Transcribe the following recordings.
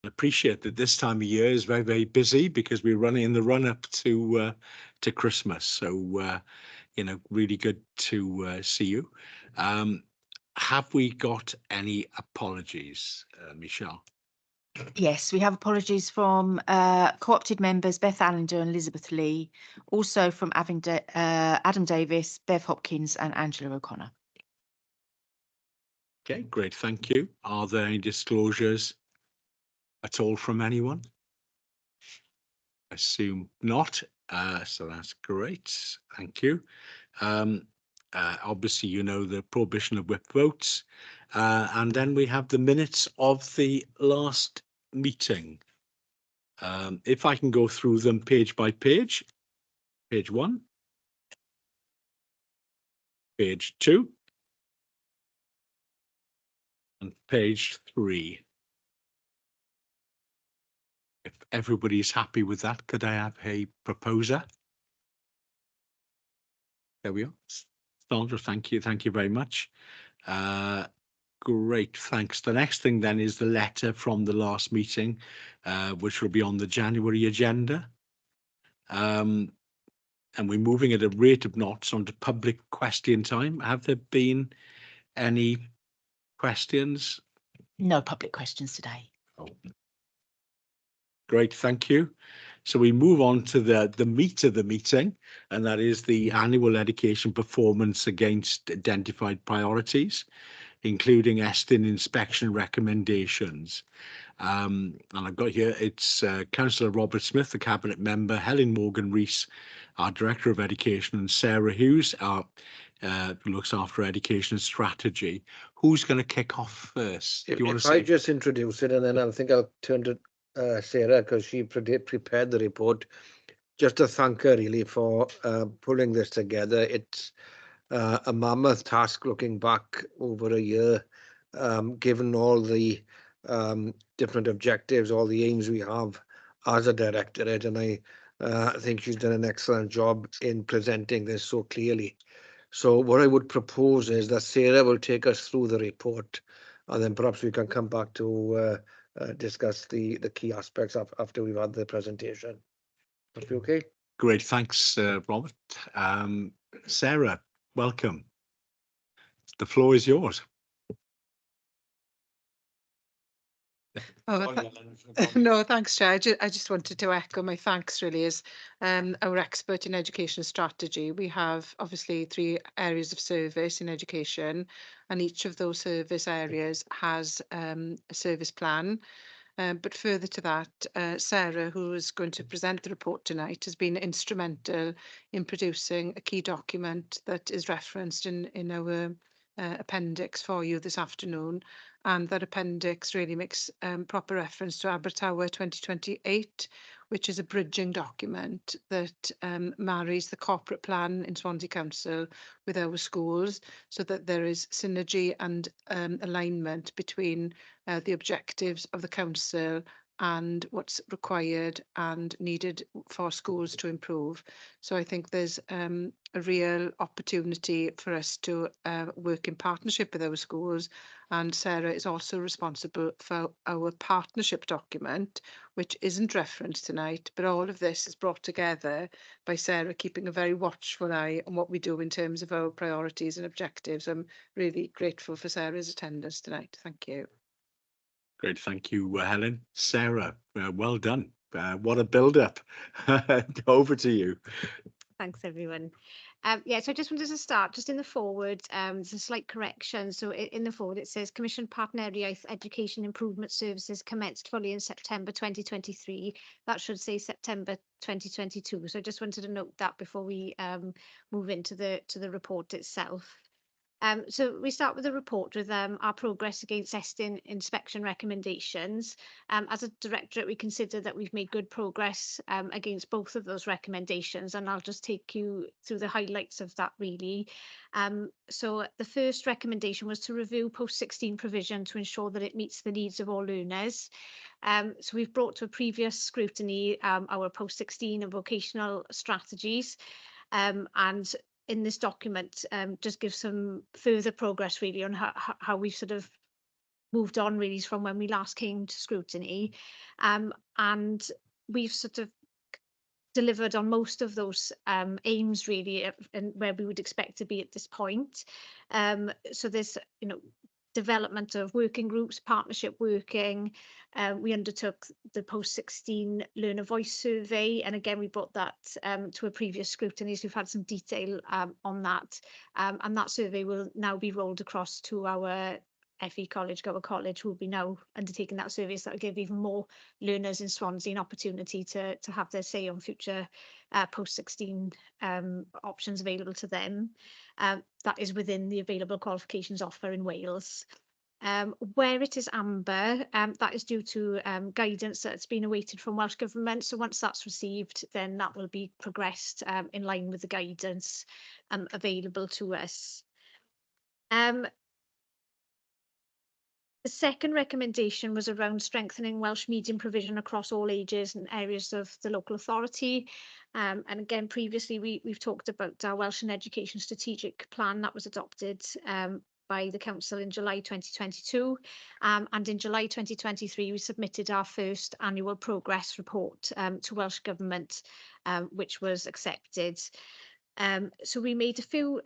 appreciate that this time of year is very, very busy because we're running in the run up to Christmas. So, really good to see you. Have we got any apologies, Michelle? Yes, we have apologies from co-opted members Beth Allender and Elizabeth Lee, also from Adam Davis, Bev Hopkins and Angela O'Connor. Okay, great, thank you. Are there any disclosures at all from anyone? Assume not, so that's great, thank you. Obviously, the prohibition of whip votes, and then we have the minutes of the last meeting. If I can go through them page by page. Page 1, page 2, and page 3. If everybody's happy with that, could I have a proposer? There we are. Sandra, thank you very much. Great, thanks. The next thing then is the letter from the last meeting, which will be on the January agenda. And we're moving at a rate of knots onto public question time. Have there been any questions? No public questions today. Oh. Great, thank you. So we move on to the meat of the meeting, and that is the annual education performance against identified priorities, including ESTIN inspection recommendations. And I've got here, it's Councillor Robert Smith, the Cabinet Member, Helen Morgan-Rees, our Director of Education, and Sarah Hughes, who looks after education strategy. Who's going to kick off first? If I just introduce it, and then I think I'll turn to Sarah, because she prepared the report. Just to thank her really for pulling this together. It's a mammoth task looking back over a year, given all the different objectives, all the aims we have as a directorate, and I think she's done an excellent job in presenting this so clearly. So what I would propose is that Sarah will take us through the report, and then perhaps we can come back to discuss the key aspects after we've had the presentation. That be okay? Great, thanks, Robert. Sarah, welcome. The floor is yours. No, thanks, Chair. I just wanted to echo my thanks really as our expert in education strategy. We have obviously 3 areas of service in education, and each of those service areas has a service plan. But further to that, Sarah, who is going to present the report tonight, has been instrumental in producing a key document that is referenced in our appendix for you this afternoon. And that appendix really makes proper reference to Abertawe 2028, which is a bridging document that marries the corporate plan in Swansea Council with our schools, so that there is synergy and alignment between the objectives of the council and what's required and needed for schools to improve. So I think there's a real opportunity for us to work in partnership with our schools, and Sarah is also responsible for our partnership document, which isn't referenced tonight, but all of this is brought together by Sarah keeping a very watchful eye on what we do in terms of our priorities and objectives. I'm really grateful for Sarah's attendance tonight. Thank you. Great, thank you, Helen. Sarah, well done. What a build-up. Over to you. Thanks, everyone. Yeah, so I just wanted to start just in the forward. There's a slight correction. So in the forward, it says Commission Partner Area Education Improvement Services commenced fully in September 2023. That should say September 2022. So I just wanted to note that before we move into the report itself. So we start with the report with our progress against ESTIN inspection recommendations. As a directorate, we consider that we've made good progress against both of those recommendations, and I'll just take you through the highlights of that really. So the first recommendation was to review post-16 provision to ensure that it meets the needs of all learners. So we've brought to a previous scrutiny our post-16 and vocational strategies, and in this document just gives some further progress really on how we've sort of moved on really from when we last came to scrutiny, and we've sort of delivered on most of those aims really, and where we would expect to be at this point. So there's, you know, development of working groups, partnership working. We undertook the post-16 learner voice survey, and again we brought that to a previous scrutiny, so we've had some detail on that, and that survey will now be rolled across to our FE College, Gower College, who will be now undertaking that survey, so that will give even more learners in Swansea an opportunity to have their say on future post-16 options available to them. That is within the available qualifications offer in Wales. Where it is amber, that is due to guidance that's been awaited from Welsh Government. So once that's received, then that will be progressed in line with the guidance available to us. The second recommendation was around strengthening Welsh medium provision across all ages and areas of the local authority. And again, previously we've talked about our Welsh and Education Strategic Plan that was adopted by the Council in July 2022. And in July 2023, we submitted our first annual progress report to Welsh Government, which was accepted. So we made a few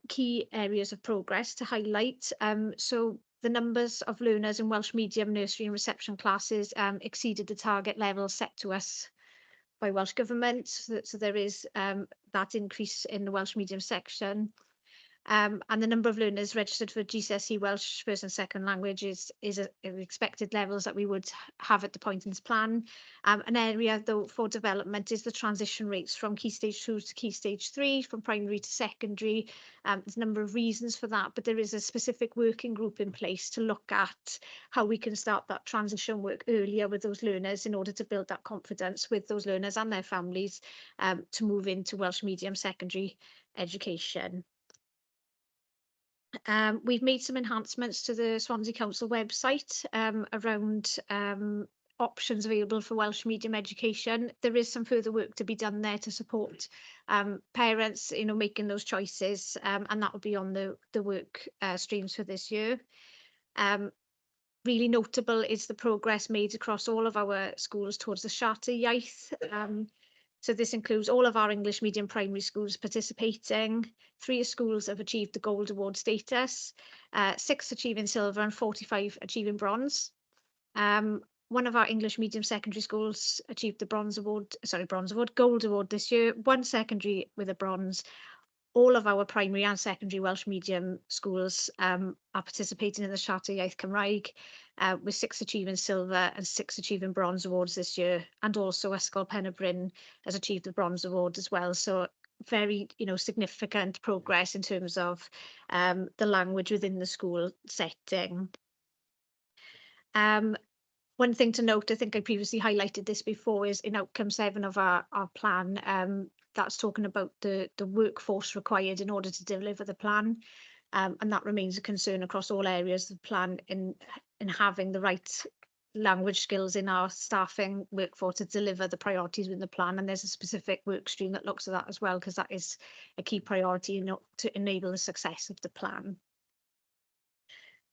key areas of progress to highlight. So the numbers of learners in Welsh medium nursery and reception classes exceeded the target level set to us by Welsh Government. So there is that increase in the Welsh medium section. And the number of learners registered for GCSE Welsh first and second language is expected levels that we would have at the point in this plan. An area though for development is the transition rates from Key Stage 2 to Key Stage 3, from primary to secondary. There's a number of reasons for that, but there is a specific working group in place to look at how we can start that transition work earlier with those learners in order to build that confidence with those learners and their families to move into Welsh medium secondary education. We've made some enhancements to the Swansea Council website around options available for Welsh medium education. There is some further work to be done there to support parents, you know, making those choices, and that will be on the work streams for this year. Really notable is the progress made across all of our schools towards the Charter Iaith. So this includes all of our English medium primary schools participating. 3 schools have achieved the Gold Award status, 6 achieving silver and 45 achieving bronze. One of our English medium secondary schools achieved the Gold Award this year, 1 secondary with a bronze. All of our primary and secondary Welsh medium schools are participating in the Charter Iaith Cymraeg, with 6 achieving silver and 6 achieving bronze awards this year, and also Ysgol Pen y Bryn has achieved the bronze award as well. So very, you know, significant progress in terms of the language within the school setting. One thing to note, I think I previously highlighted this before, is in outcome 7 of our plan, that's talking about the workforce required in order to deliver the plan. And that remains a concern across all areas of the plan in having the right language skills in our staffing workforce to deliver the priorities within the plan. And there's a specific work stream that looks at that as well, because that is a key priority, you know, to enable the success of the plan.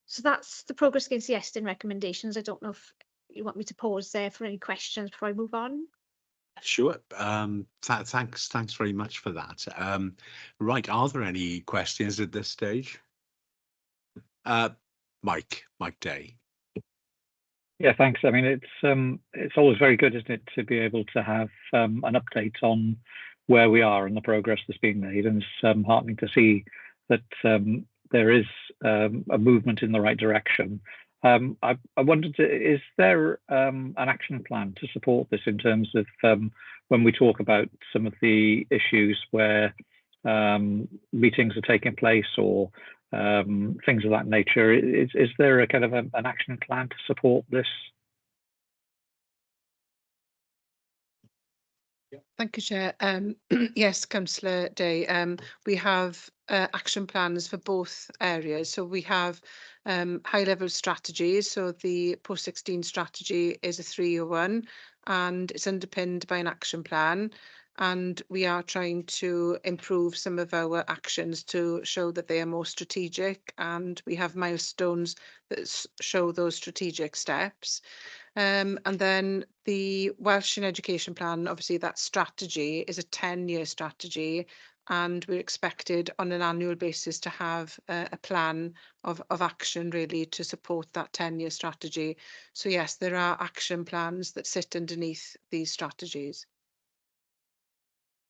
So that's the progress against the ESTIN recommendations. I don't know if you want me to pause there for any questions before I move on. Sure. Thanks very much for that. Right, are there any questions at this stage? Mike Day. Yeah, thanks. I mean, it's always very good, isn't it, to be able to have an update on where we are and the progress that's being made, and it's heartening to see that there is a movement in the right direction. I wondered, is there an action plan to support this in terms of when we talk about some of the issues where meetings are taking place or things of that nature? Is there a kind of an action plan to support this? Thank you, Chair. Yes, Councillor Day, we have action plans for both areas. So we have high-level strategies. So the post-16 strategy is a 3-year one, and it's underpinned by an action plan. and we are trying to improve some of our actions to show that they are more strategic, and we have milestones that show those strategic steps. And then the Welsh in Education Plan, obviously that strategy is a 10-year strategy, and we're expected on an annual basis to have a plan of action really to support that 10-year strategy. So yes, there are action plans that sit underneath these strategies.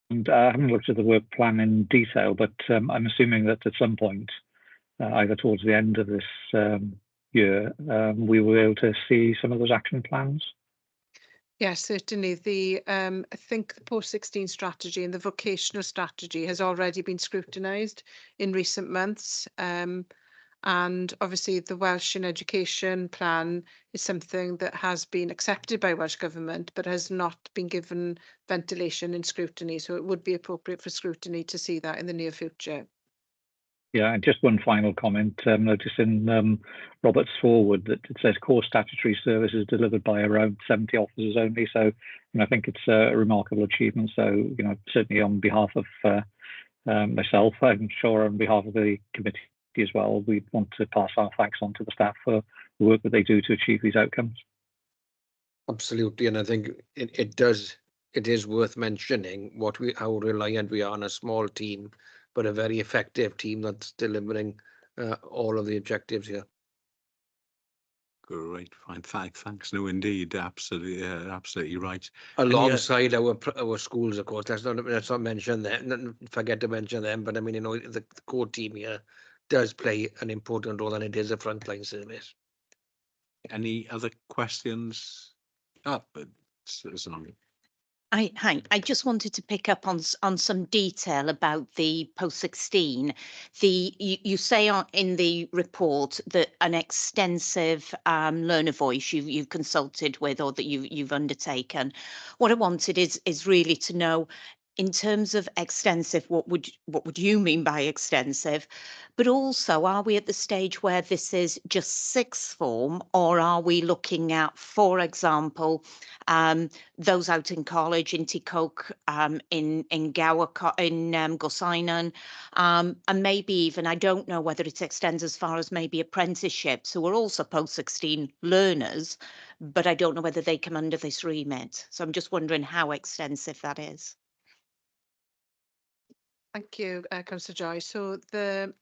And I haven't looked at the work plan in detail, but I'm assuming that at some point, either towards the end of this year, we will be able to see some of those action plans. Yes, certainly. I think the post-16 strategy and the vocational strategy has already been scrutinised in recent months. And obviously the Welsh in Education Plan is something that has been accepted by Welsh Government, but has not been given ventilation in scrutiny. So it would be appropriate for scrutiny to see that in the near future. Yeah, and just one final comment. Notice in Robert's forward that it says core statutory services delivered by around 70 officers only. So, I think it's a remarkable achievement. So, certainly on behalf of myself, I'm sure on behalf of the committee as well, we want to pass our thanks on to the staff for the work that they do to achieve these outcomes. Absolutely, and I think it is worth mentioning how reliant we are on a small team, but a very effective team that's delivering all of the objectives here. Great, fine, thanks. No, indeed, absolutely right. Alongside our schools, of course. Let's not mention them. Forget to mention them. But I mean, the core team here does play an important role, and it is a frontline service. Any other questions? But Sonali. Hi, I just wanted to pick up on some detail about the post-16. You say in the report that an extensive learner voice you've consulted with, or that you've undertaken. What I wanted is really to know, in terms of extensive, what would you mean by extensive? But also, are we at the stage where this is just sixth form, or are we looking at, for example, those out in college, in Tikok, in Gower, in Gorsainon, and maybe even, I don't know whether it extends as far as maybe apprenticeships, who are also post-16 learners, but I don't know whether they come under this remit. So I'm just wondering how extensive that is. Thank you, Councillor Joy. So the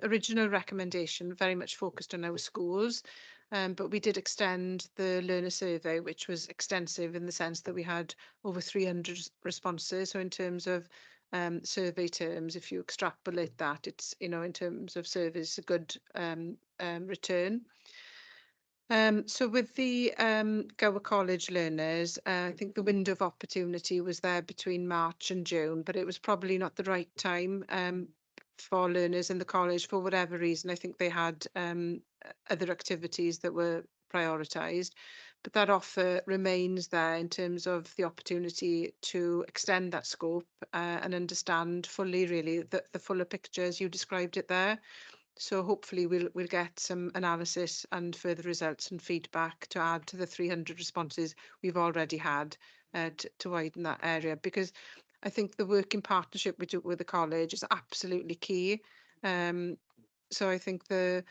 original recommendation very much focused on our schools, but we did extend the learner survey, which was extensive in the sense that we had over 300 responses. So in terms of survey terms, if you extrapolate that, it's, in terms of service, a good return. So with the Gower College learners, I think the window of opportunity was there between March and June, but it was probably not the right time for learners in the college for whatever reason. I think they had other activities that were prioritised, but that offer remains there in terms of the opportunity to extend that scope and understand fully, really, the fuller picture as you described it there. So hopefully we'll get some analysis and further results and feedback to add to the 300 responses we've already had to widen that area, because I think the working partnership with the college is absolutely key. So I think the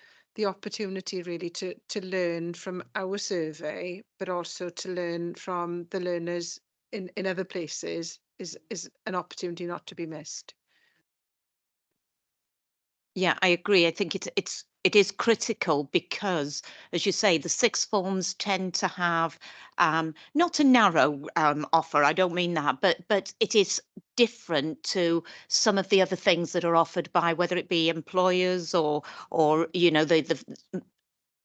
opportunity really to learn from our survey, but also to learn from the learners in other places is an opportunity not to be missed. Yeah, I agree. I think it is critical because, as you say, the sixth forms tend to have not a narrow offer. I don't mean that, but it is different to some of the other things that are offered by, whether it be employers or the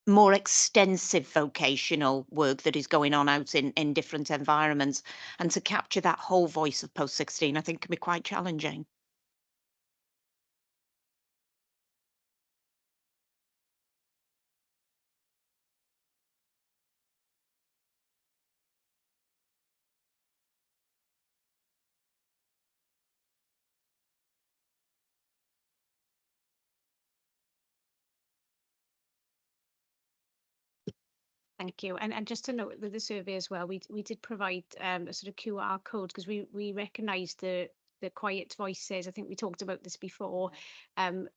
more extensive vocational work that is going on out in different environments, and to capture that whole voice of post-16, I think can be quite challenging. Thank you. And just to note with the survey as well, we did provide a sort of QR code because we recognise the quiet voices. I think we talked about this before.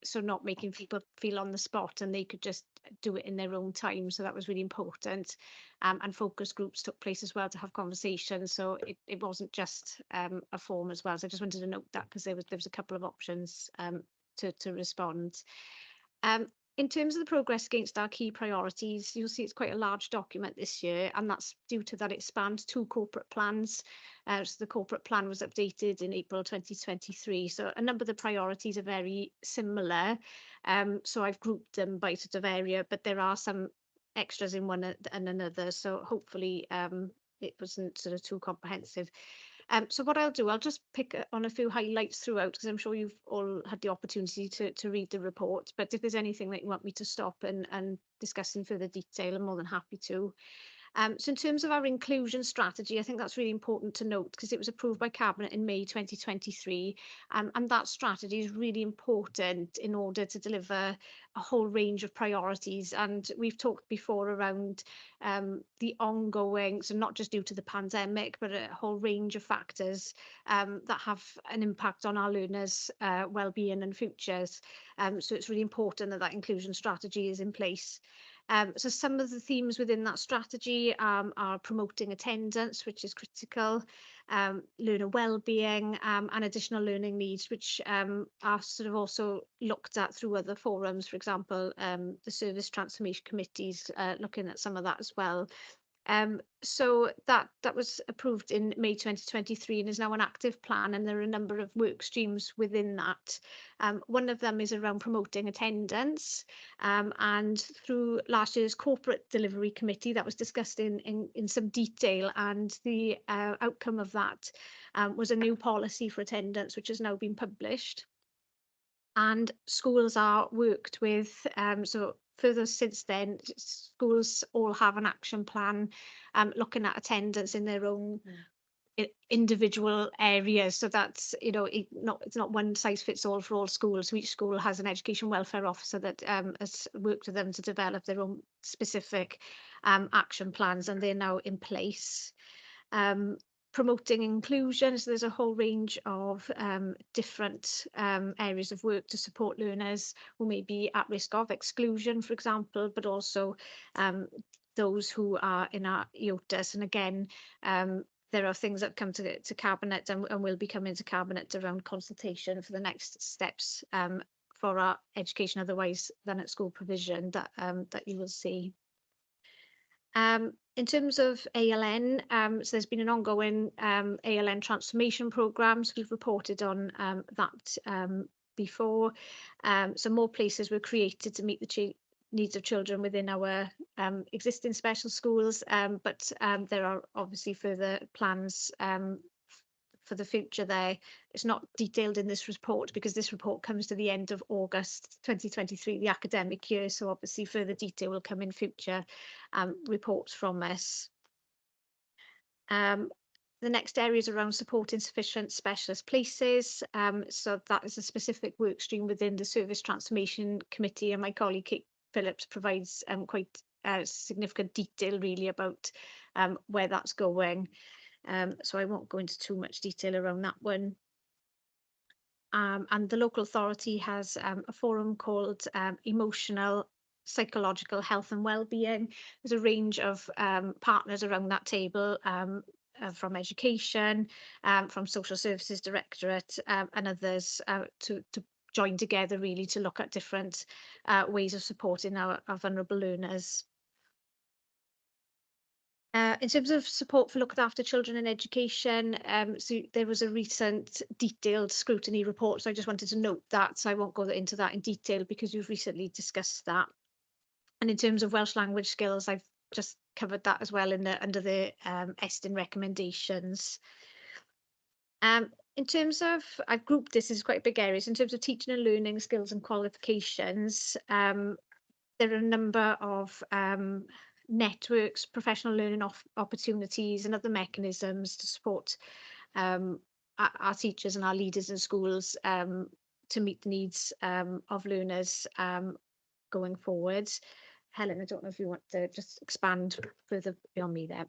So not making people feel on the spot, and they could just do it in their own time. So that was really important. And focus groups took place as well to have conversations. So it wasn't just a form as well. So I just wanted to note that because there was a couple of options to respond. In terms of the progress against our key priorities, you'll see it's quite a large document this year, and that's due to that it spans 2 corporate plans. So the corporate plan was updated in April 2023. So a number of the priorities are very similar. So I've grouped them by sort of area, but there are some extras in one and another. So hopefully it wasn't sort of too comprehensive. So what I'll do, I'll just pick on a few highlights throughout, because I'm sure you've all had the opportunity to read the report. But if there's anything that you want me to stop and discuss in further detail, I'm more than happy to. So in terms of our inclusion strategy, I think that's really important to note because it was approved by Cabinet in May 2023. And that strategy is really important in order to deliver a whole range of priorities. And we've talked before around the ongoing, so not just due to the pandemic, but a whole range of factors that have an impact on our learners' well-being and futures. So it's really important that that inclusion strategy is in place. So some of the themes within that strategy are promoting attendance, which is critical, learner well-being and additional learning needs, which are sort of also looked at through other forums. For example, the Service Transformation Committees looking at some of that as well. So that was approved in May 2023 and is now an active plan, and there are a number of work streams within that. One of them is around promoting attendance, and through last year's Corporate Delivery Committee that was discussed in some detail, and the outcome of that was a new policy for attendance, which has now been published. And schools are worked with, so further since then, schools all have an action plan looking at attendance in their own individual areas. So that's, you know, it's not one size fits all for all schools. So each school has an education welfare officer that has worked with them to develop their own specific action plans, and they're now in place. Promoting inclusion, so there's a whole range of different areas of work to support learners who may be at risk of exclusion, for example, but also those who are in our EOTAS. And again, there are things that come to Cabinet and will be coming to Cabinet around consultation for the next steps for our education otherwise than at school provision that you will see. In terms of ALN, so there's been an ongoing ALN transformation programme. So we've reported on that before. So more places were created to meet the needs of children within our existing special schools, but there are obviously further plans for the future there. It's not detailed in this report because this report comes to the end of August 2023, the academic year. So obviously further detail will come in future reports from us. The next area is around supporting sufficient specialist places. So that is a specific work stream within the Service Transformation Committee, and my colleague Kate Phillips provides quite significant detail really about where that's going. So I won't go into too much detail around that one. And the local authority has a forum called Emotional Psychological Health and Wellbeing. There's a range of partners around that table, from education, from Social Services Directorate and others to join together really to look at different ways of supporting our vulnerable learners. In terms of support for looked after children in education, so there was a recent detailed scrutiny report, so I just wanted to note that, so I won't go into that in detail because we've recently discussed that. And in terms of Welsh language skills, I've just covered that as well under the Estyn recommendations. In terms of, I've grouped this as quite big areas, in terms of teaching and learning skills and qualifications, there are a number of networks, professional learning opportunities and other mechanisms to support our teachers and our leaders in schools to meet the needs of learners going forward. Helen, I don't know if you want to just expand further beyond me there.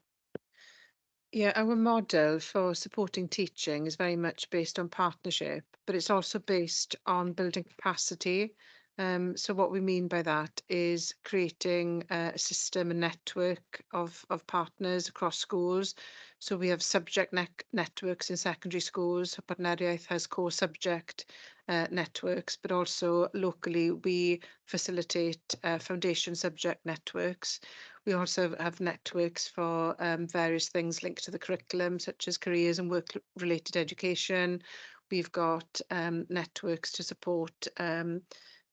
Yeah, our model for supporting teaching is very much based on partnership, but it's also based on building capacity. So what we mean by that is creating a system, a network of partners across schools. So we have subject networks in secondary schools. Partneriaeth has core subject networks, but also locally we facilitate foundation subject networks. We also have networks for various things linked to the curriculum, such as careers and work-related education. We've got networks to support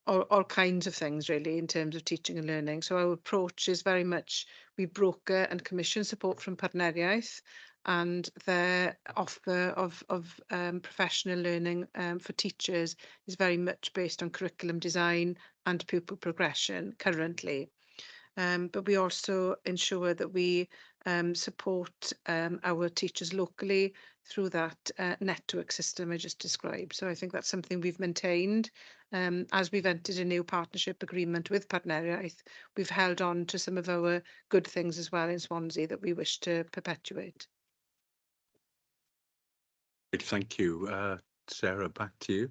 all kinds of things, really, in terms of teaching and learning. So our approach is very much we broker and commission support from Partneriaeth, and their offer of professional learning for teachers is very much based on curriculum design and pupil progression currently. But we also ensure that we support our teachers locally through that network system I just described. So I think that's something we've maintained. As we've entered a new partnership agreement with Partneriaeth, we've held on to some of our good things as well in Swansea that we wish to perpetuate. Thank you. Sarah, back to you.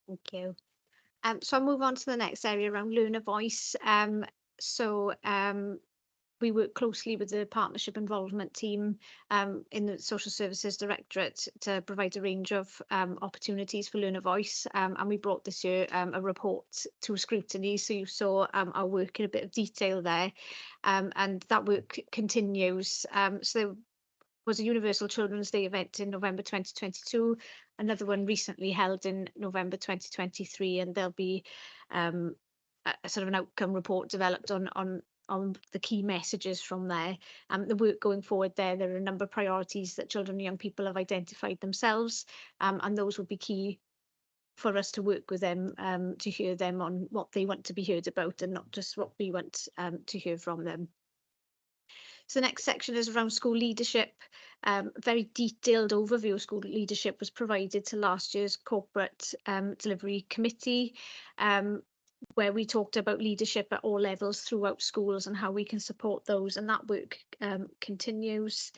Thank you. So I'll move on to the next area around learner voice. We work closely with the partnership involvement team in the Social Services Directorate to provide a range of opportunities for learner voice. And we brought this year a report to Scrutiny. So you saw our work in a bit of detail there. And that work continues. So there was a Universal Children's Day event in November 2022, another one recently held in November 2023, and there'll be a sort of an outcome report developed on the key messages from there. The work going forward there are a number of priorities that children and young people have identified themselves, and those will be key for us to work with them to hear them on what they want to be heard about and not just what we want to hear from them. So the next section is around school leadership. Very detailed overview of school leadership was provided to last year's corporate delivery committee, where we talked about leadership at all levels throughout schools and how we can support those, and that work continues.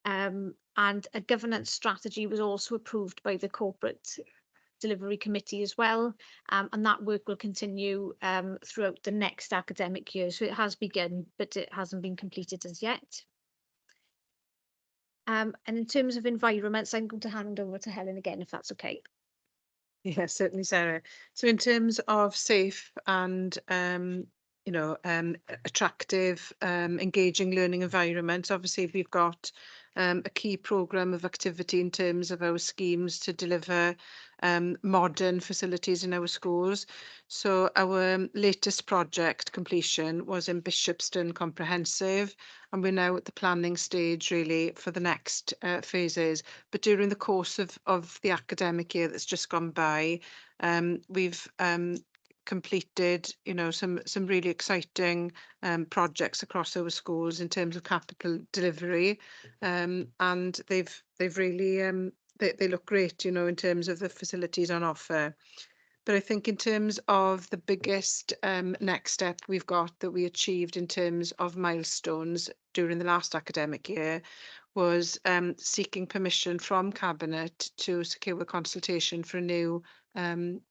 And a governance strategy was also approved by the corporate delivery committee as well, and that work will continue throughout the next academic year. So it has begun, but it hasn't been completed as yet. And in terms of environments, I'm going to hand over to Helen again, if that's okay. Yeah, certainly, Sarah. So in terms of safe and attractive, engaging learning environments, obviously we've got a key programme of activity in terms of our schemes to deliver modern facilities in our schools. So our latest project completion was in Bishopston Comprehensive, and we're now at the planning stage really for the next phases. But during the course of the academic year that's just gone by, we've completed, some really exciting projects across our schools in terms of capital delivery, and they've really they look great, in terms of the facilities on offer. But I think in terms of the biggest next step we've got that we achieved in terms of milestones during the last academic year was seeking permission from Cabinet to secure a consultation for a new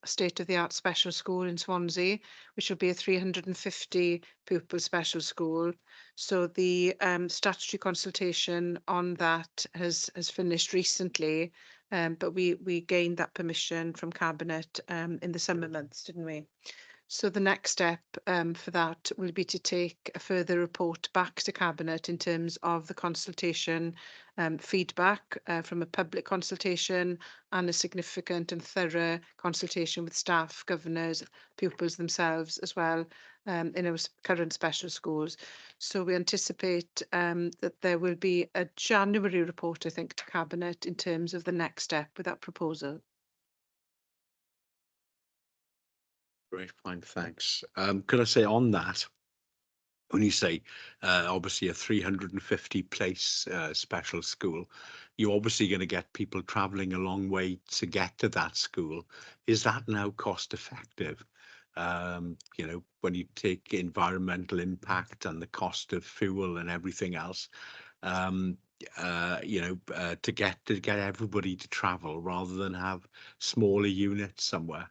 state-of-the-art special school in Swansea, which will be a 350 pupil special school. So the statutory consultation on that has finished recently, but we gained that permission from Cabinet in the summer months, didn't we? So the next step for that will be to take a further report back to Cabinet in terms of the consultation feedback from a public consultation and a significant and thorough consultation with staff, governors, pupils themselves as well in our current special schools. So we anticipate that there will be a January report, I think, to Cabinet in terms of the next step with that proposal. Great, fine, thanks. Could I say on that, when you say obviously a 350 place special school, you're obviously going to get people travelling a long way to get to that school. Is that now cost effective? You know, when you take environmental impact and the cost of fuel and everything else, you know, to get everybody to travel rather than have smaller units somewhere.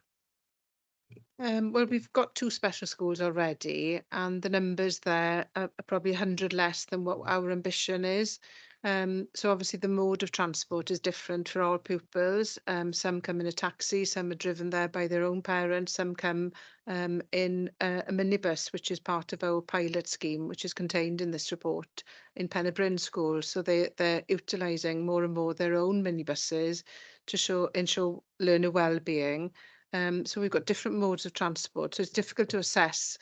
Well, we've got 2 special schools already, and the numbers there are probably 100 less than what our ambition is. So obviously the mode of transport is different for all pupils. Some come in a taxi, some are driven there by their own parents, some come in a minibus, which is part of our pilot scheme, which is contained in this report in Pen y Bryn School. So they're utilising more and more their own minibuses to ensure learner well-being. So we've got different modes of transport, so it's difficult to assess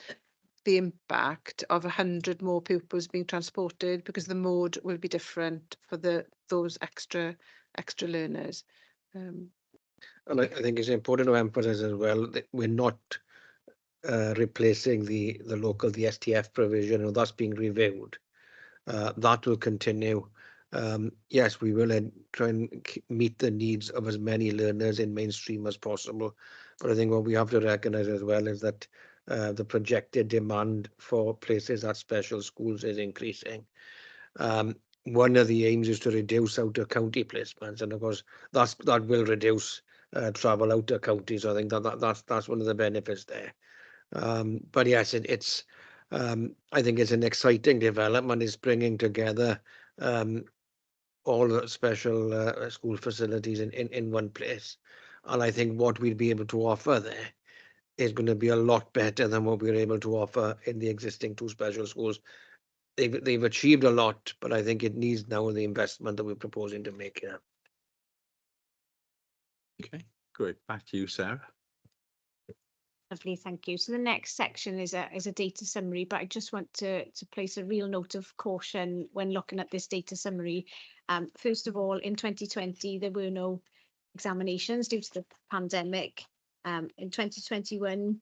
the impact of 100 more pupils being transported because the mode will be different for those extra learners. And I think it's important to emphasize as well that we're not replacing the STF provision, or that's being reviewed. That will continue. Yes, we will try and meet the needs of as many learners in mainstream as possible. But I think what we have to recognise as well is that the projected demand for places at special schools is increasing. One of the aims is to reduce out-of-county placements, and of course that will reduce travel out of counties. So I think that's one of the benefits there. But yes, it's I think it's an exciting development. It's bringing together all the special school facilities in one place, and I think what we'll be able to offer there is going to be a lot better than what we were able to offer in the existing 2 special schools. They've achieved a lot, but I think it needs now the investment that we're proposing to make here. Okay, great. Back to you, Sarah. Lovely, thank you. So the next section is a data summary, but I just want to place a real note of caution when looking at this data summary. First of all, in 2020, there were no examinations due to the pandemic. In 2021,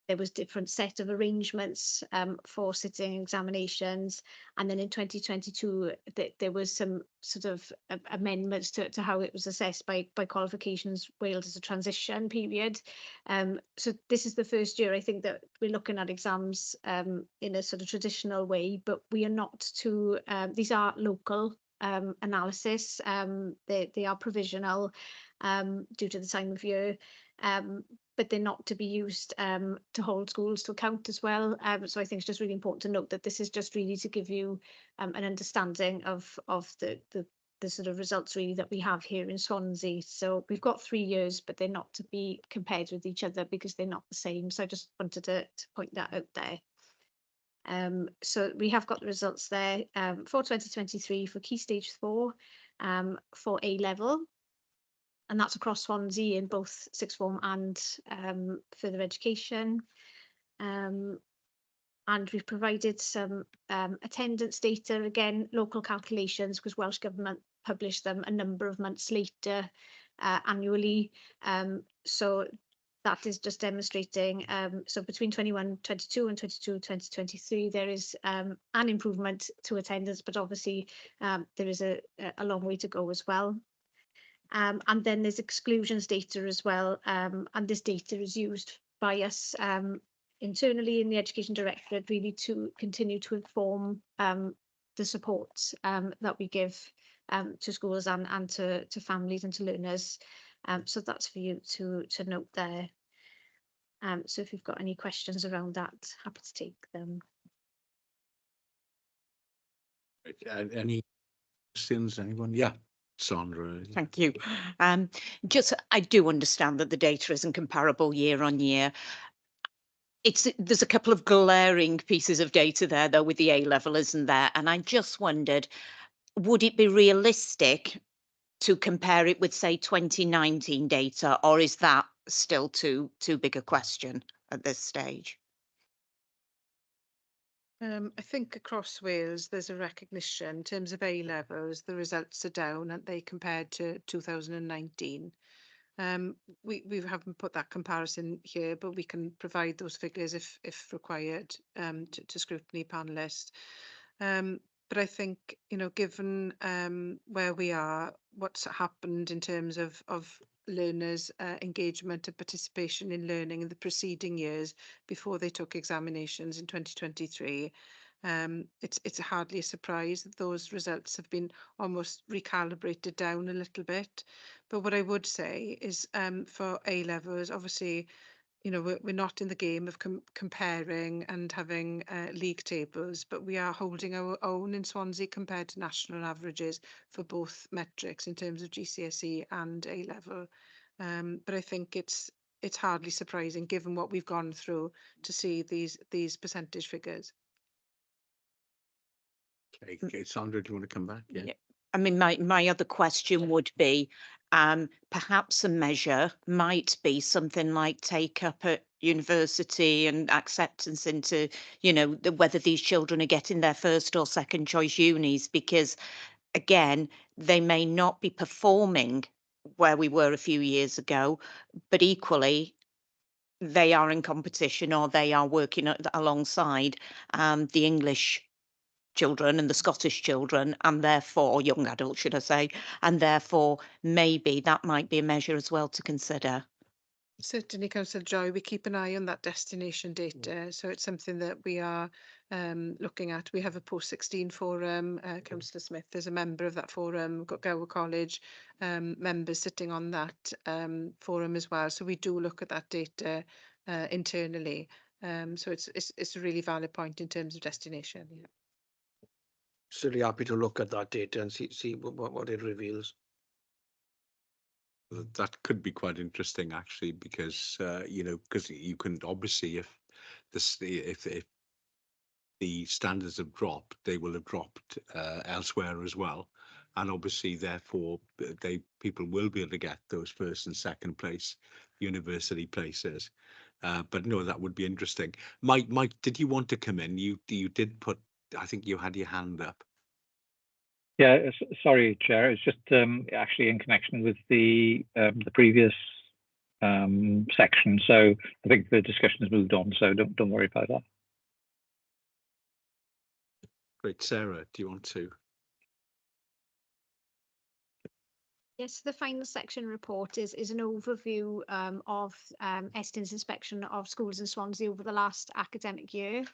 there was different set of arrangements for sitting examinations, and then in 2022 there was some sort of amendments to how it was assessed by Qualifications Wales as a transition period. So this is the first year I think that we're looking at exams in a sort of traditional way, but we are not to these are local analysis. They are provisional due to the time of year. But they're not to be used to hold schools to account as well. So I think it's just really important to note that this is just really to give you an understanding of the sort of results really that we have here in Swansea. So we've got 3 years, but they're not to be compared with each other because they're not the same. So I just wanted to point that out there. So we have got the results there for 2023 for Key Stage 4 for A level. And that's across Swansea in both sixth form and further education. And we've provided some attendance data, again, local calculations, because Welsh Government published them a number of months later annually. So that is just demonstrating, so between 21-22 and 22-2023, there is an improvement to attendance, but obviously there is a long way to go as well. And then there's exclusions data as well, and this data is used by us internally in the Education Directorate really to continue to inform the support that we give to schools and to families and to learners. So that's for you to note there. So if you've got any questions around that, happy to take them. Any questions, anyone? Yeah. Sandra. Thank you. I do understand that the data isn't comparable year on year. There's a couple of glaring pieces of data there, though, with the A level, isn't there? And I just wondered, would it be realistic to compare it with, say, 2019 data, or is that still too big a question at this stage? I think across Wales there's a recognition in terms of A levels, the results are down, aren't they, compared to 2019. We haven't put that comparison here, but we can provide those figures if required to scrutiny panelists. But I think, you know, given where we are, what's happened in terms of learners' engagement and participation in learning in the preceding years before they took examinations in 2023. It's hardly a surprise that those results have been almost recalibrated down a little bit. But what I would say is for A levels, obviously, you know, we're not in the game of comparing and having league tables, but we are holding our own in Swansea compared to national averages for both metrics in terms of GCSE and A level. But I think it's hardly surprising given what we've gone through to see these percentage figures. Okay, Sandra, do you want to come back? Yeah. I mean, my other question would be, perhaps a measure might be something like take up at university and acceptance into, you know, whether these children are getting their first or second choice unis, because again, they may not be performing where we were a few years ago, but equally they are in competition or they are working alongside the English children and the Scottish children, and therefore young adults, should I say, and therefore maybe that might be a measure as well to consider. Certainly, Councillor Joy, we keep an eye on that destination data. So it's something that we are looking at. We have a post-16 forum. Councillor Smith is a member of that forum. We've got Gower College members sitting on that forum as well. So we do look at that data internally. So it's a really valid point in terms of destination. Yeah. Certainly happy to look at that data and see what it reveals. That could be quite interesting, actually, because you know, because you can obviously, if the standards have dropped, they will have dropped elsewhere as well, and obviously, therefore, people will be able to get those first and second place university places. But no, that would be interesting. Mike, did you want to come in? You did put. I think you had your hand up. Yeah, sorry, Chair. It's just actually in connection with the previous section. So I think the discussion has moved on. So don't worry about that. Great, Sarah. Do you want to? Yes, the final section report is an overview of Estin's inspection of schools in Swansea over the last academic year.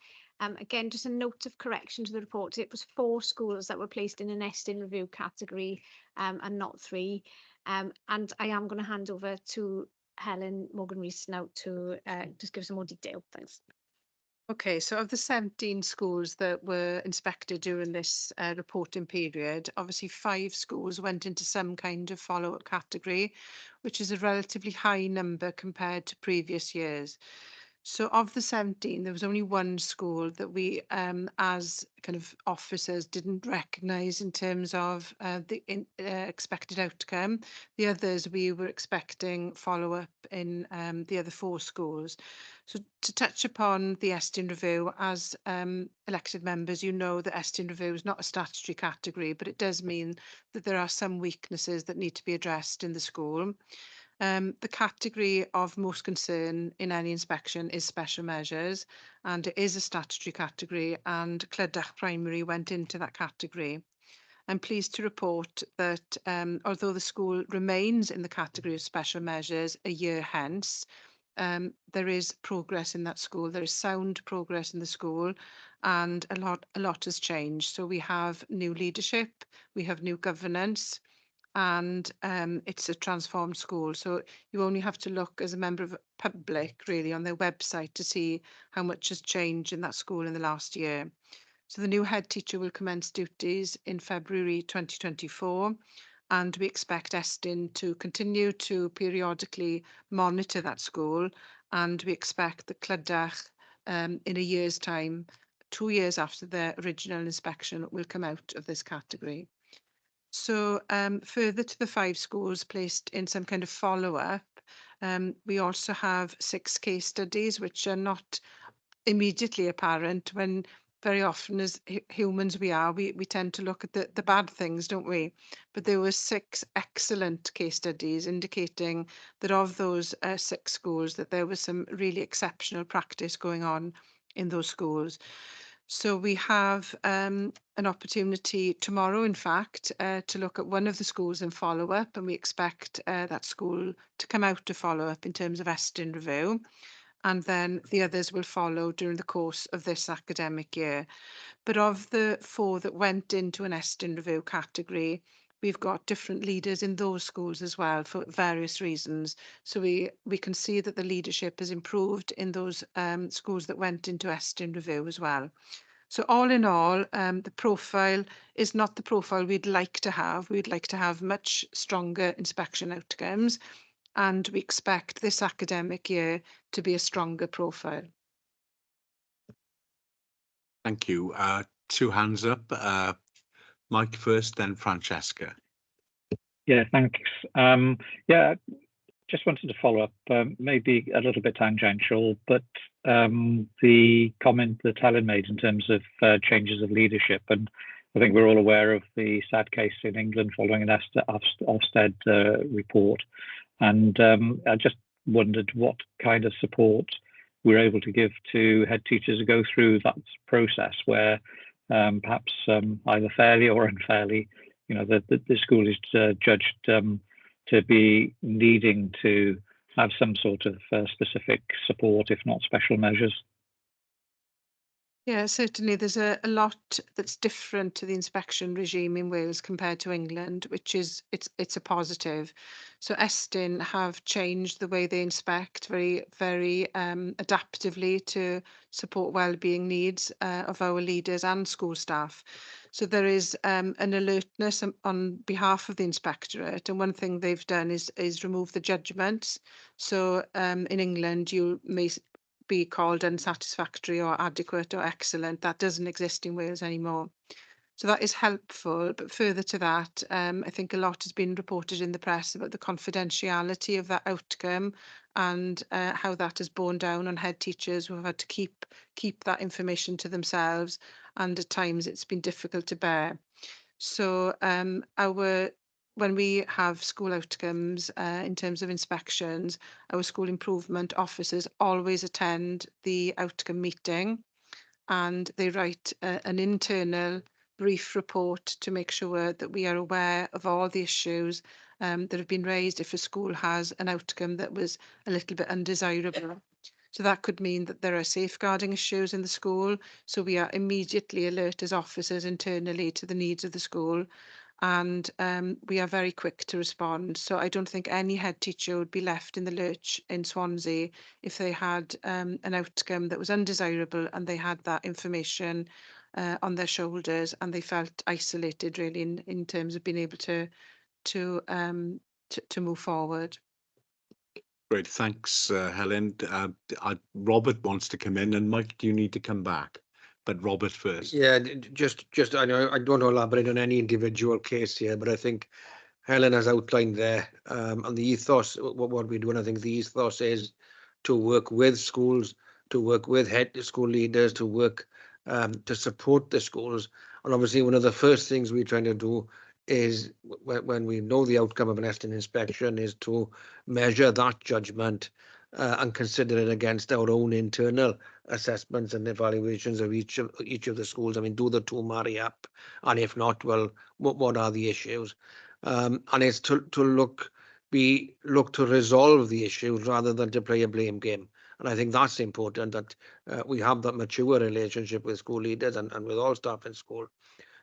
Again, just a note of correction to the report. It was 4 schools that were placed in an Estin review category and not 3. And I am going to hand over to Helen Morgan-Rees now to just give some more detail. Thanks. Okay, so of the 17 schools that were inspected during this reporting period, obviously 5 schools went into some kind of follow-up category, which is a relatively high number compared to previous years. So of the 17, there was only 1 school that we, as kind of officers, didn't recognise in terms of the expected outcome. The others, we were expecting follow-up in the other 4 schools. So to touch upon the Estin review, as elected members, you know that Estin review is not a statutory category, but it does mean that there are some weaknesses that need to be addressed in the school. The category of most concern in any inspection is special measures, and it is a statutory category, and Clydach Primary went into that category. I'm pleased to report that although the school remains in the category of special measures a year hence, there is progress in that school. There is sound progress in the school, and a lot has changed. So we have new leadership, we have new governance, and it's a transformed school. So you only have to look as a member of the public really on their website to see how much has changed in that school in the last year. So the new head teacher will commence duties in February 2024, and we expect Estin to continue to periodically monitor that school, and we expect the Clydach in a year's time, 2 years after the original inspection, will come out of this category. So further to the 5 schools placed in some kind of follow-up, we also have 6 case studies which are not immediately apparent when very often as humans we tend to look at the bad things, don't we? But there were 6 excellent case studies indicating that of those 6 schools that there was some really exceptional practice going on in those schools. So we have an opportunity tomorrow, in fact, to look at one of the schools and follow up, and we expect that school to come out to follow up in terms of Estyn review, and then the others will follow during the course of this academic year. But of the 4 that went into an Estyn review category, we've got different leaders in those schools as well for various reasons. So we can see that the leadership has improved in those schools that went into Estyn review as well. So all in all, the profile is not the profile we'd like to have. We'd like to have much stronger inspection outcomes, and we expect this academic year to be a stronger profile. Thank you. 2 hands up. Mike first, then Francesca. Yeah, thanks. Yeah, just wanted to follow up, maybe a little bit tangential, but the comment that Helen made in terms of changes of leadership, and I think we're all aware of the sad case in England following an Ofsted report, and I just wondered what kind of support we're able to give to head teachers who go through that process where perhaps either fairly or unfairly, you know, the school is judged to be needing to have some sort of specific support, if not special measures. Yeah, certainly there's a lot that's different to the inspection regime in Wales compared to England, which is it's a positive. So Estyn have changed the way they inspect very adaptively to support wellbeing needs of our leaders and school staff. So there is an alertness on behalf of the inspectorate, and one thing they've done is remove the judgments. So in England you may be called unsatisfactory or adequate or excellent. That doesn't exist in Wales anymore. So that is helpful. But further to that, I think a lot has been reported in the press about the confidentiality of that outcome and how that has borne down on head teachers who have had to keep that information to themselves. And at times it's been difficult to bear. So when we have school outcomes in terms of inspections, our school improvement officers always attend the outcome meeting, and they write an internal brief report to make sure that we are aware of all the issues that have been raised if a school has an outcome that was a little bit undesirable. So that could mean that there are safeguarding issues in the school. So we are immediately alert as officers internally to the needs of the school, and we are very quick to respond. So I don't think any head teacher would be left in the lurch in Swansea if they had an outcome that was undesirable and they had that information on their shoulders and they felt isolated really in terms of being able to move forward. Great, thanks, Helen. Robert wants to come in, and Mike, do you need to come back? But Robert first. Yeah, just I know I don't elaborate on any individual case here, but I think Helen has outlined there and the ethos, what we do, and I think the ethos is to work with schools, to work with head school leaders, to work to support the schools. And obviously one of the first things we're trying to do is when we know the outcome of an Estyn inspection is to measure that judgment and consider it against our own internal assessments and evaluations of each of the schools. I mean, do the two marry up? And if not, well, what are the issues? And it's to look to resolve the issues rather than to play a blame game. And I think that's important, that we have that mature relationship with school leaders and with all staff in school,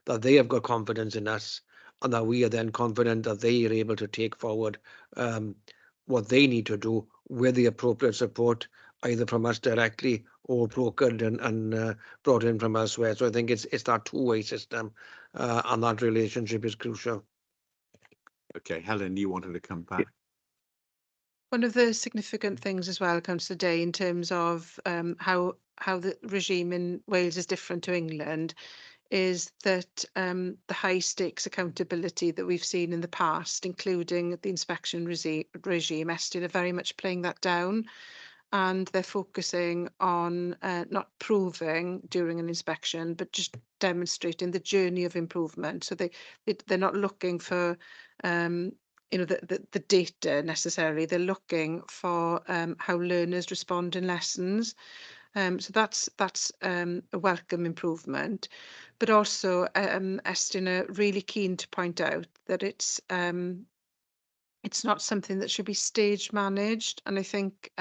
that they have got confidence in us and that we are then confident that they are able to take forward what they need to do with the appropriate support, either from us directly or brokered and brought in from elsewhere. So I think it's that two-way system and that relationship is crucial. Okay, Helen, you wanted to come back. One of the significant things as well comes today in terms of how the regime in Wales is different to England is that the high stakes accountability that we've seen in the past, including the inspection regime, Estyn are very much playing that down, and they're focusing on not proving during an inspection, but just demonstrating the journey of improvement. So they're not looking for the data necessarily. They're looking for how learners respond in lessons. So that's a welcome improvement, but also Estyn are really keen to point out that it's not something that should be stage managed, and I think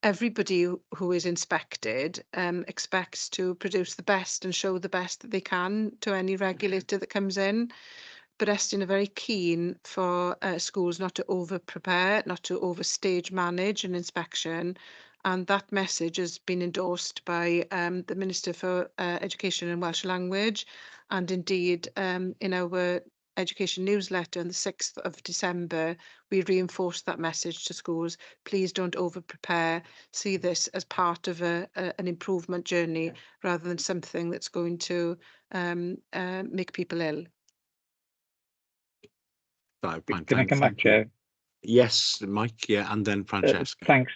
everybody who is inspected expects to produce the best and show the best that they can to any regulator that comes in. But Estyn are very keen for schools not to over-prepare, not to over-stage manage an inspection. And that message has been endorsed by the Minister for Education and Welsh Language. And indeed, in our education newsletter on the 6th of December, we reinforced that message to schools. Please don't over-prepare. See this as part of an improvement journey rather than something that's going to make people ill. Can I come back, Chair? Yes, Mike. Yeah, and then Francesca. Thanks.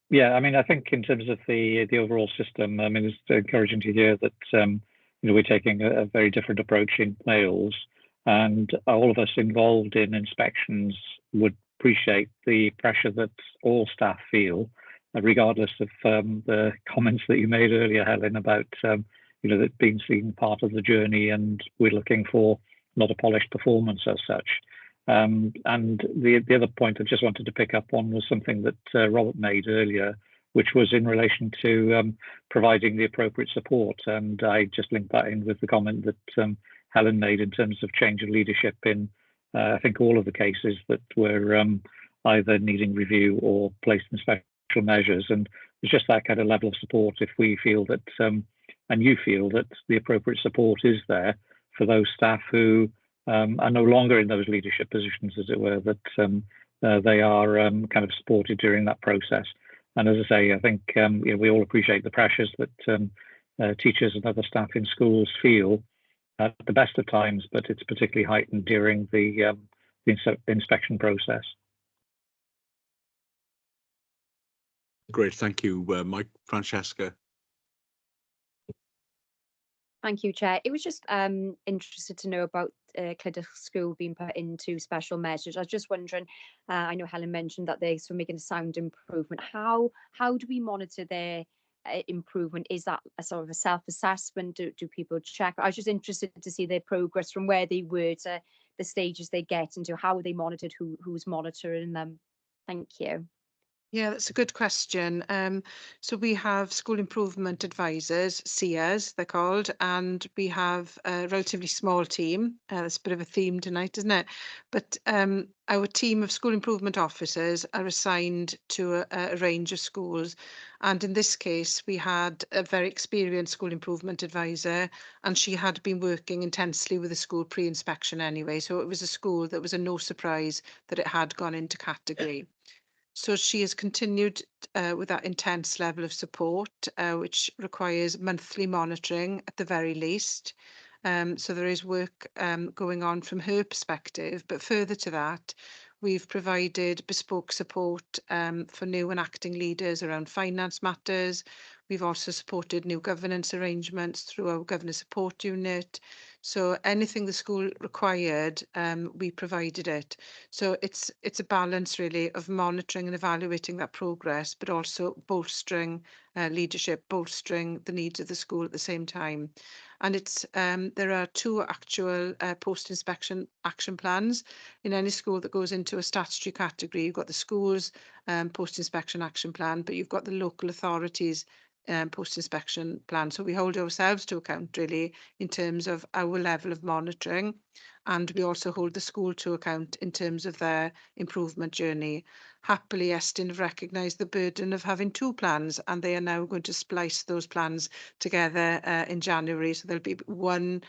Yeah, I mean, I think in terms of the overall system, I mean, it's encouraging to hear that we're taking a very different approach in Wales, and all of us involved in inspections would appreciate the pressure that all staff feel, regardless of the comments that you made earlier, Helen, about that being seen part of the journey, and we're looking for not a polished performance as such. And the other point I just wanted to pick up on was something that Robert made earlier, which was in relation to providing the appropriate support. And I just linked that in with the comment that Helen made in terms of change of leadership in, I think, all of the cases that were either needing review or placed in special measures. And it's just that kind of level of support if we feel that, and you feel that the appropriate support is there for those staff who are no longer in those leadership positions, as it were, that they are kind of supported during that process. And as I say, I think we all appreciate the pressures that teachers and other staff in schools feel at the best of times, but it's particularly heightened during the inspection process. Great, thank you, Mike. Francesca. Thank you, Chair. It was just interested to know about Clydach School being put into special measures. I was just wondering, I know Helen mentioned that they're sort of making a sound improvement. How do we monitor their improvement? Is that a sort of a self-assessment? Do people check? I was just interested to see their progress from where they were to the stages they get into. How are they monitored? Who's monitoring them? Thank you. Yeah, that's a good question. So we have school improvement advisors, SEAs they're called, and we have a relatively small team. That's a bit of a theme tonight, isn't it? But our team of school improvement officers are assigned to a range of schools. And in this case, we had a very experienced school improvement advisor, and she had been working intensely with the school pre-inspection anyway. So it was a school that was a no surprise that it had gone into category. So she has continued with that intense level of support, which requires monthly monitoring at the very least. So there is work going on from her perspective, but further to that, we've provided bespoke support for new and acting leaders around finance matters. We've also supported new governance arrangements through our governor support unit. So anything the school required, we provided it. So it's a balance really of monitoring and evaluating that progress, but also bolstering leadership, bolstering the needs of the school at the same time. And it's there are two actual post-inspection action plans in any school that goes into a statutory category. You've got the school's post-inspection action plan, but you've got the local authorities post-inspection plan. So we hold ourselves to account really in terms of our level of monitoring, and we also hold the school to account in terms of their improvement journey. Happily, Estyn have recognised the burden of having two plans, and they are now going to splice those plans together in January. So there'll be one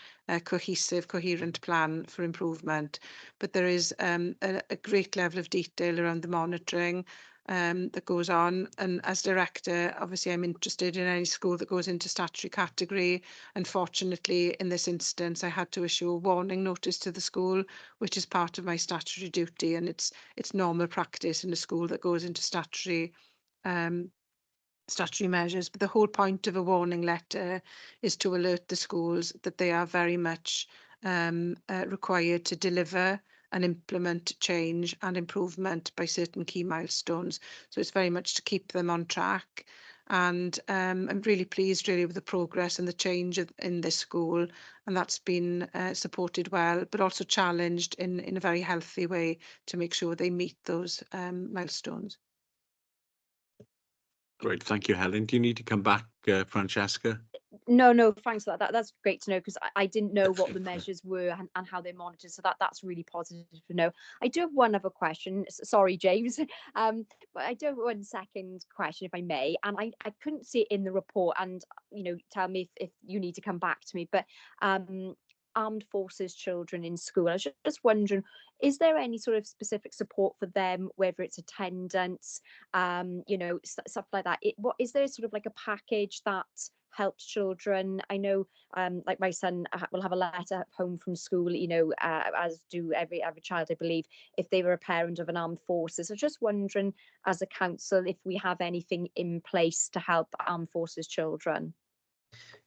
cohesive, coherent plan for improvement. But there is a great level of detail around the monitoring that goes on. And as director, obviously I'm interested in any school that goes into statutory category. Unfortunately, in this instance, I had to issue a warning notice to the school, which is part of my statutory duty, and it's normal practice in a school that goes into statutory measures. But the whole point of a warning letter is to alert the schools that they are very much required to deliver and implement change and improvement by certain key milestones. So it's very much to keep them on track. And I'm really pleased really with the progress and the change in this school, and that's been supported well, but also challenged in a very healthy way to make sure they meet those milestones. Great, thank you, Helen. Do you need to come back, Francesca? No, thanks for that. That's great to know, because I didn't know what the measures were and how they're monitored. So that's really positive to know. I do have one other question. Sorry, James. But I do have one second question, if I may. And I couldn't see it in the report. And tell me if you need to come back to me. But armed forces children in school. I was just wondering, is there any sort of specific support for them, whether it's attendance, stuff like that? What is there sort of like a package that helps children? I know, like my son will have a letter home from school, as do every child, I believe, if they were a parent of an armed forces. So just wondering, as a council, if we have anything in place to help armed forces children.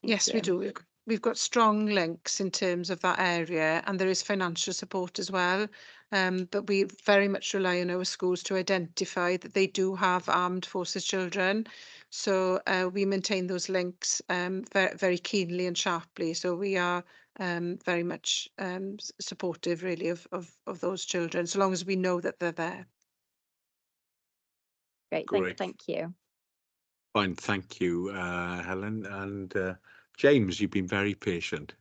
Yes, we do. We've got strong links in terms of that area, and there is financial support as well. But we very much rely on our schools to identify that they do have armed forces children. So we maintain those links very, very keenly and sharply. So we are very much supportive, really, of those children, so long as we know that they're there. Great. Thank you. Fine, thank you, Helen. And James, you've been very patient.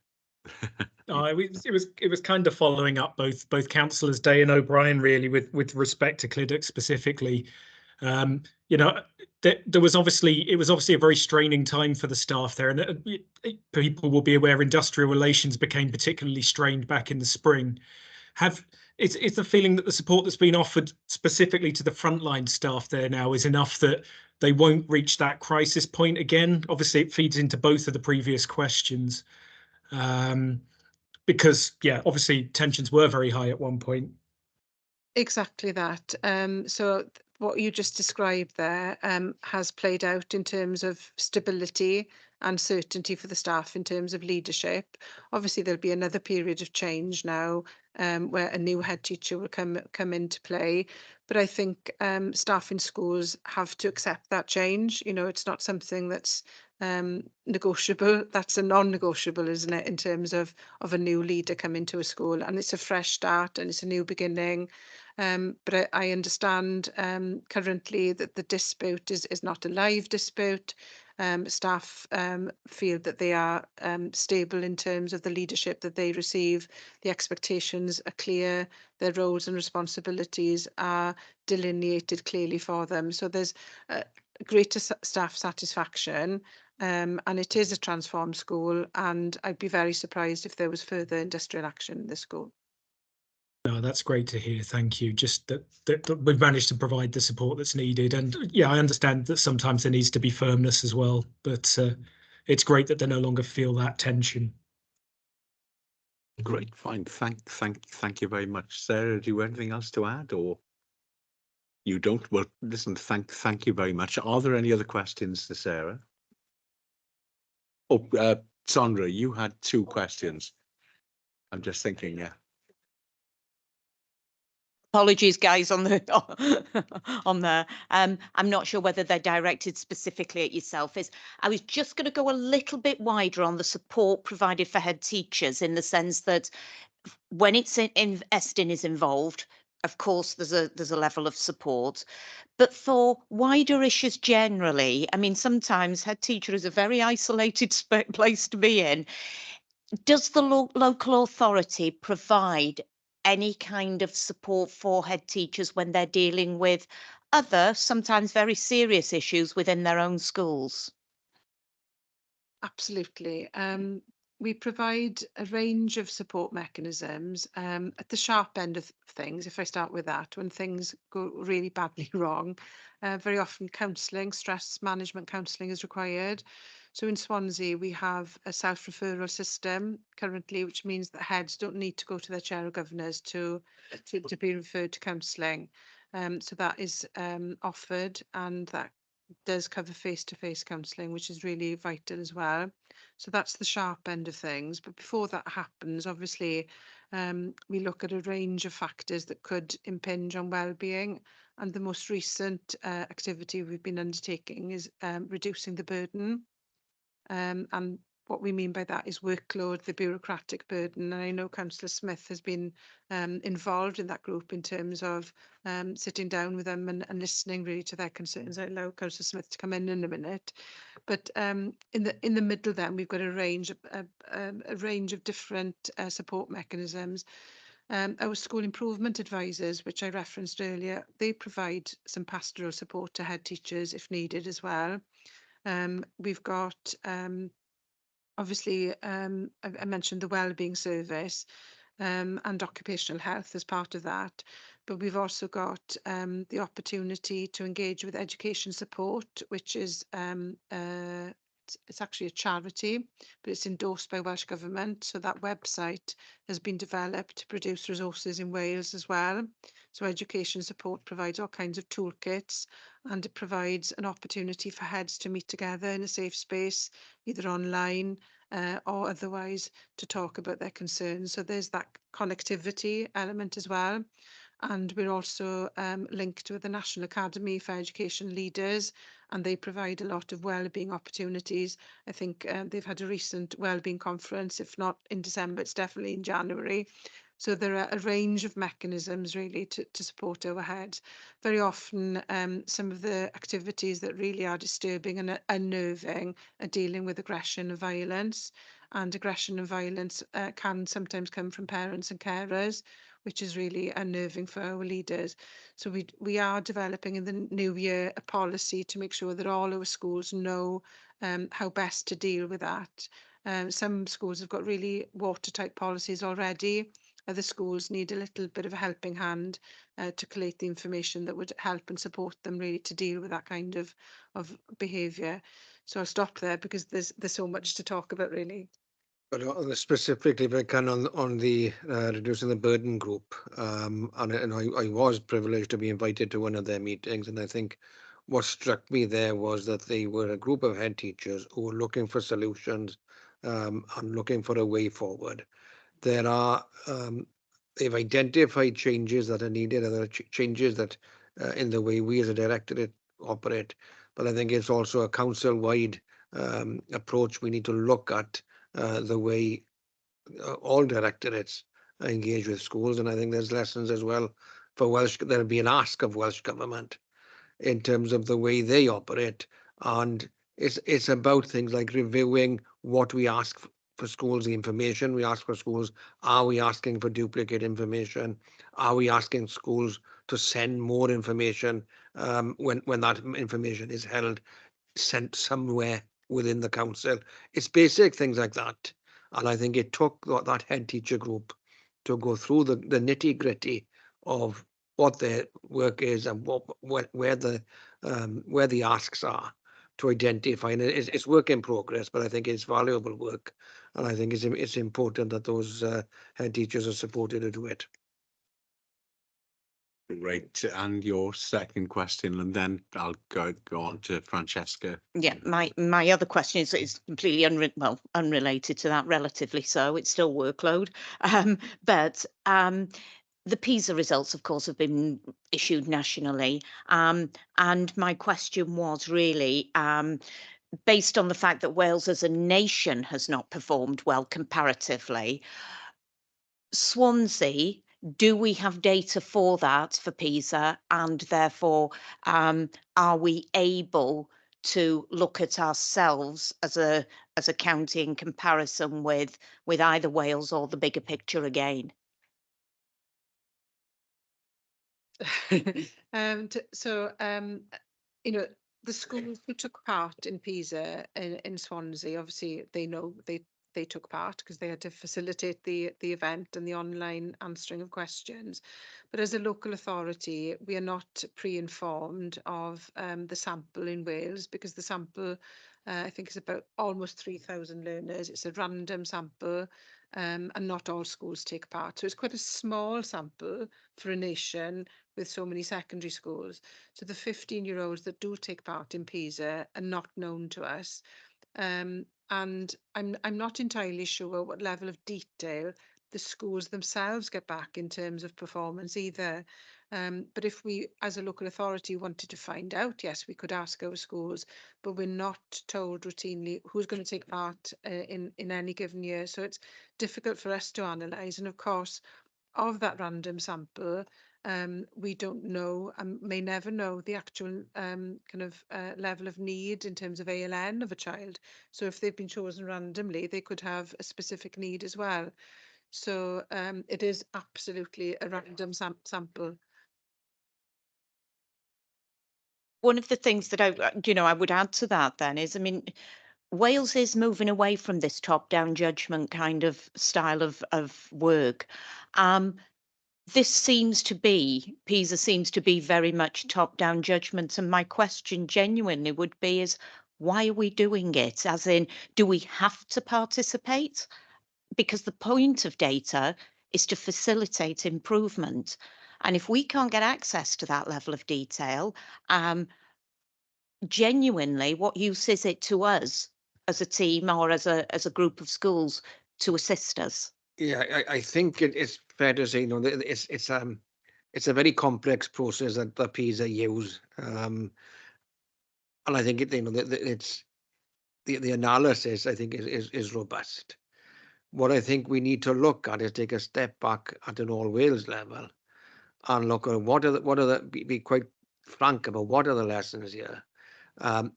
It was kind of following up both councillors Day and O'Brien, really, with respect to Clydach specifically. There was obviously a very straining time for the staff there, and people will be aware industrial relations became particularly strained back in the spring. It's the feeling that the support that's been offered specifically to the frontline staff there now is enough that they won't reach that crisis point again. Obviously, it feeds into both of the previous questions, because obviously tensions were very high at one point. Exactly that. So what you just described there has played out in terms of stability and certainty for the staff in terms of leadership. Obviously, there'll be another period of change now where a new head teacher will come into play. But I think staff in schools have to accept that change. It's not something that's negotiable. That's a non-negotiable, isn't it, in terms of a new leader coming to a school, and it's a fresh start and it's a new beginning. But I understand currently that the dispute is not a live dispute. Staff feel that they are stable in terms of the leadership that they receive. The expectations are clear. Their roles and responsibilities are delineated clearly for them. So there's greater staff satisfaction, and it is a transformed school, and I'd be very surprised if there was further industrial action in the school. No, that's great to hear. Thank you. Just that we've managed to provide the support that's needed. And I understand that sometimes there needs to be firmness as well, but it's great that they no longer feel that tension. Great, fine. Thank you very much. Sarah, do you have anything else to add, or you don't? Well, listen, thank you very much. Are there any other questions to Sarah? Oh, Sandra, you had 2 questions. I'm just thinking, yeah. Apologies, guys, on there. I'm not sure whether they're directed specifically at yourself. I was just going to go a little bit wider on the support provided for head teachers, in the sense that when it's in Estin is involved, of course, there's a level of support. But for wider issues generally, I mean, sometimes head teacher is a very isolated place to be in. Does the local authority provide any kind of support for head teachers when they're dealing with other, sometimes very serious issues within their own schools? Absolutely. We provide a range of support mechanisms at the sharp end of things. If I start with that, when things go really badly wrong, very often counselling, stress management counselling is required. So in Swansea, we have a self-referral system currently, which means that heads don't need to go to their chair of governors to be referred to counselling. So that is offered, and that does cover face-to-face counselling, which is really vital as well. So that's the sharp end of things. But before that happens, obviously, we look at a range of factors that could impinge on well-being, And the most recent activity we've been undertaking is reducing the burden. And what we mean by that is workload, the bureaucratic burden. And I know Councillor Smith has been involved in that group in terms of sitting down with them and listening really to their concerns. I allow Councillor Smith to come in a minute. But in the middle, then we've got a range of different support mechanisms. Our school improvement advisors, which I referenced earlier, they provide some pastoral support to head teachers if needed as well. We've got obviously, I mentioned the wellbeing service and occupational health as part of that. But we've also got the opportunity to engage with education support, which is it's actually a charity, but it's endorsed by Welsh Government. So that website has been developed to produce resources in Wales as well. So education support provides all kinds of toolkits, and it provides an opportunity for heads to meet together in a safe space, either online or otherwise, to talk about their concerns. So there's that connectivity element as well. And we're also linked with the National Academy for Education Leaders, and they provide a lot of wellbeing opportunities. I think they've had a recent wellbeing conference, if not in December, it's definitely in January. So there are a range of mechanisms really to support our heads. Very often, some of the activities that really are disturbing and unnerving are dealing with aggression and violence. And aggression and violence can sometimes come from parents and carers, which is really unnerving for our leaders. So we are developing in the new year a policy to make sure that all our schools know how best to deal with that. Some schools have got really watertight policies already. Other schools need a little bit of a helping hand to collate the information that would help and support them really to deal with that kind of behaviour. So I'll stop there because there's so much to talk about really. But specifically, if I can, on the reducing the burden group, and I was privileged to be invited to one of their meetings, and I think what struck me there was that they were a group of head teachers who were looking for solutions and looking for a way forward. There are they've identified changes that are needed, and there are changes that in the way we as a directorate operate. But I think it's also a council-wide approach. We need to look at the way all directorates engage with schools, and I think there's lessons as well for Welsh. There'll be an ask of Welsh Government in terms of the way they operate, and it's about things like reviewing what we ask for schools, the information we ask for schools. Are we asking for duplicate information? Are we asking schools to send more information when that information is sent somewhere within the council? It's basic things like that. And I think it took that head teacher group to go through the nitty gritty of what their work is and where the asks are, to identify. And it's work in progress, but I think it's valuable work. And I think it's important that those head teachers are supported to do it. Great. And your second question, and then I'll go on to Francesca. Yeah, my other question is completely unrelated to that, relatively so. It's still workload, but the PISA results, of course, have been issued nationally, and my question was really based on the fact that Wales as a nation has not performed well comparatively. Swansea, do we have data for that for PISA, and therefore are we able to look at ourselves as a county in comparison with either Wales or the bigger picture again? You know, the schools who took part in PISA in Swansea, obviously they know they took part because they had to facilitate the event and the online answering of questions. But as a local authority, we are not pre-informed of the sample in Wales, because the sample I think is about almost 3,000 learners. It's a random sample, and not all schools take part. So it's quite a small sample for a nation with so many secondary schools. So the 15-year-olds that do take part in PISA are not known to us. And I'm not entirely sure what level of detail the schools themselves get back in terms of performance either. But if we, as a local authority, wanted to find out, yes, we could ask our schools, but we're not told routinely who's going to take part in any given year. So it's difficult for us to analyse. And of course, of that random sample, we don't know and may never know the actual level of need in terms of ALN of a child. So if they've been chosen randomly, they could have a specific need as well. So it is absolutely a random sample. One of the things that I would add to that then is, I mean, Wales is moving away from this top-down judgment kind of style of work. This seems to be, PISA seems to be very much top-down judgment. And my question genuinely would be is, why are we doing it? As in, do we have to participate? Because the point of data is to facilitate improvement. And if we can't get access to that level of detail, genuinely, what use is it to us as a team or as a group of schools to assist us? Yeah, I think it's fair to say, it's a very complex process that the PISA use, and I think it's the analysis, I think, is robust. What I think we need to look at is take a step back at an all Wales level and look at be quite frank about what are the lessons here.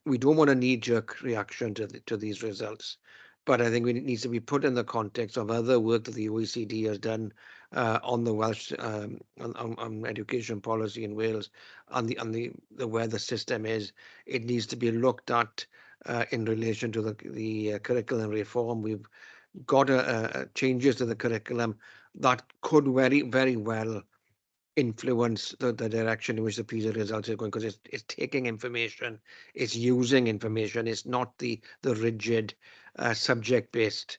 We don't want a knee-jerk reaction to these results, but I think it needs to be put in the context of other work that the OECD has done on the Welsh on education policy in Wales and the where the system is. It needs to be looked at in relation to the curriculum reform. We've got changes to the curriculum that could very well influence the direction in which the PISA results are going, because it's taking information, it's using information, it's not the rigid subject-based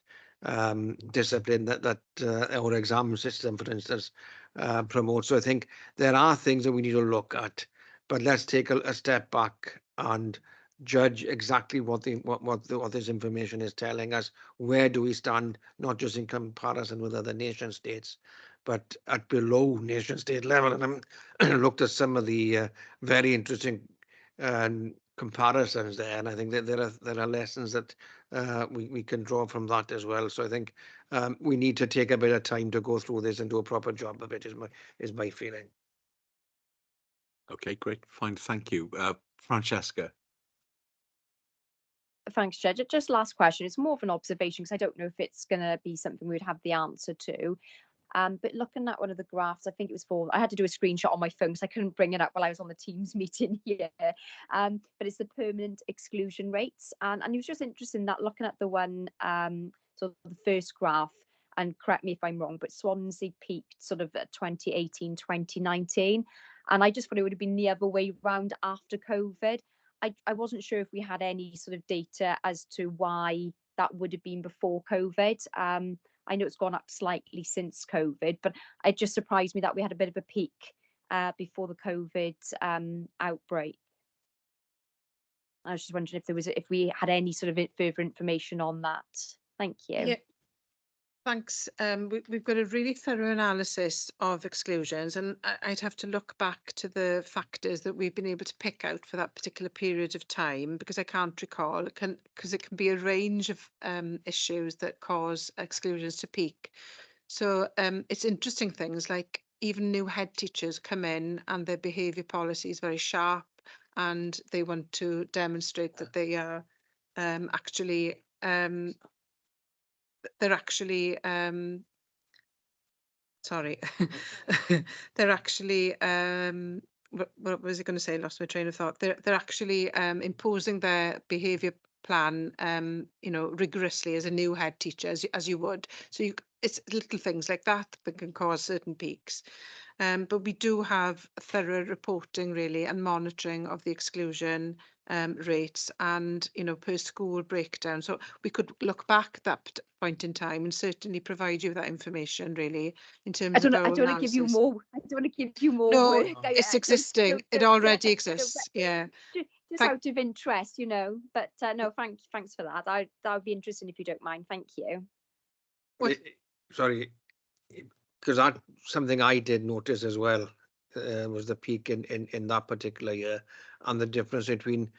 discipline that our exam system, for instance, promotes. So I think there are things that we need to look at, but let's take a step back and judge exactly what this information is telling us. Where do we stand, not just in comparison with other nation states, but at below nation state level. And I looked at some of the very interesting comparisons there, and I think that there are lessons that we can draw from that as well. So I think we need to take a bit of time to go through this and do a proper job of it, is my feeling. Okay, great, fine, thank you. Francesca. Thanks, Chair. Just last question. It's more of an observation because I don't know if it's going to be something we'd have the answer to. But looking at one of the graphs, I think it was I had to do a screenshot on my phone because I couldn't bring it up while I was on the Teams meeting here. But it's the permanent exclusion rates. And it was just interesting that looking at the one, so the first graph, and correct me if I'm wrong, but Swansea peaked sort of at 2018, 2019. And I just thought it would have been the other way round after COVID. I wasn't sure if we had any sort of data as to why that would have been before COVID. I know it's gone up slightly since COVID, but it just surprised me that we had a bit of a peak before the COVID outbreak. I was just wondering if we had any sort of further information on that. Thank you. Yeah. Thanks. We've got a really thorough analysis of exclusions, and I'd have to look back to the factors that we've been able to pick out for that particular period of time, because I can't recall, because it can be a range of issues that cause exclusions to peak. So it's interesting things like even new head teachers come in and their behaviour policy is very sharp, and they want to demonstrate that they are actually sorry, they're actually what was I going to say? Lost my train of thought. They're actually imposing their behaviour plan, rigorously as a new head teacher, as you would. So it's little things like that that can cause certain peaks. But we do have thorough reporting really and monitoring of the exclusion rates and per school breakdown. So we could look back at that point in time and certainly provide you with that information really in terms of our analysis. I don't want to give you more. I don't want to give you more No, work. it's existing. It already exists. Yeah. Just out of interest, But no, thanks for that. That would be interesting if you don't mind. Thank you. Sorry, because that's something I did notice as well. was the peak in that particular year, and the difference between